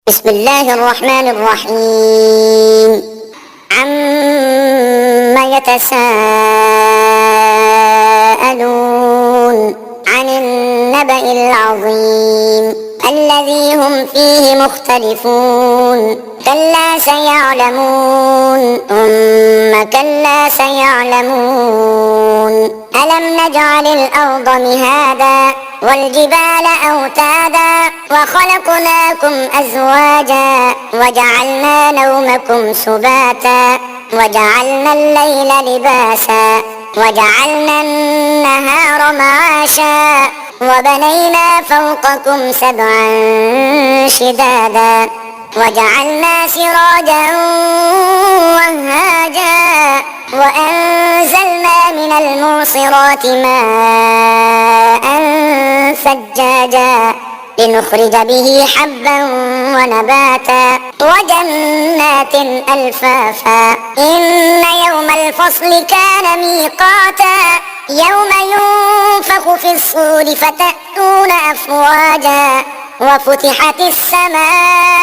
بسم الله الرحمن الرحيم. عما يتساءلون عن النبأ العظيم الذي هم فيه مختلفون. كلا سيعلمون ثم كلا سيعلمون. ألم نجعل الأرض مهادا والجبال أوتادا وخلقناكم أزواجا وجعلنا نومكم سباتا وجعلنا الليل لباسا وجعلنا النهار معاشا وبنينا فوقكم سبعا شدادا وجعلنا سراجا وهاجا وأنزلنا من المعصرات ماء ثجاجا لنخرج به حبا ونباتا وجنات ألفافا. إن يوم الفصل كان ميقاتا يوم ينفخ في الصور فتأتون أفواجا وفتحت السماء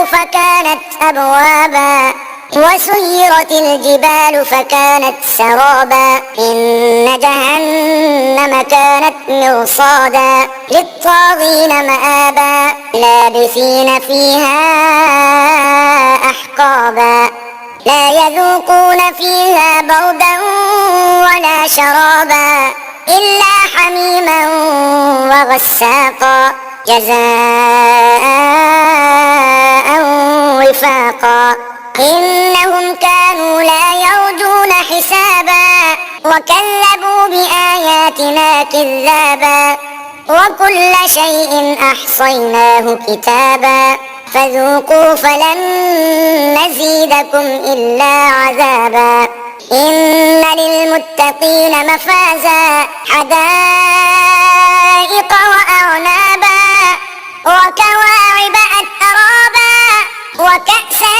فكانت أبوابا وسيرت الجبال فكانت سرابا. إن جهنم كانت مرصادا للطاغين مآبا لابثين فيها أحقابا لا يذوقون فيها بردا ولا شرابا إلا حميما وغساقا جزاء وفاقا. إنهم كانوا لا يرجون حسابا وكذبوا بآياتنا كذابا وكل شيء أحصيناه كتابا فذوقوا فلن نزيدكم إلا عذابا. إن للمتقين مفازا حدائق وأعنابا وكواعب أترابا وكأسا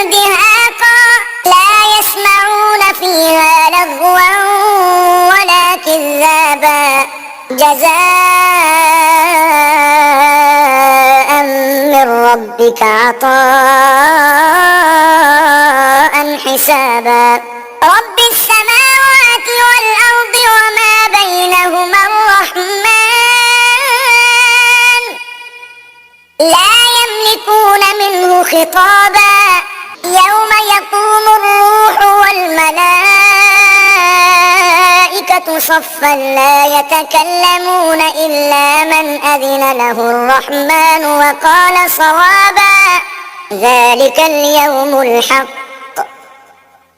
دهاقا لا يسمعون فيها لغوا ولا كذابا جزاء من ربك عطاء حسابا. رب السماوات والأرض وما بينهما الرحمن لا يملكون منه خطابا. يوم يقوم الروح والملائكة صفا لا يتكلمون إلا من أذن له الرحمن وقال صوابا. ذلك اليوم الحق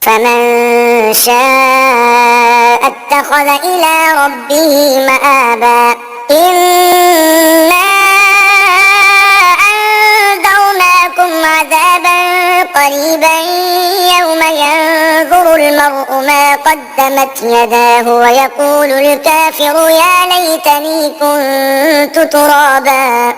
فمن شاء اتخذ إلى ربه مآبا. إنا أنذرناكم عذابا قريبا يوم ينظر المرء ما قدمت يداه ويقول الكافر يا ليتني كنت ترابا.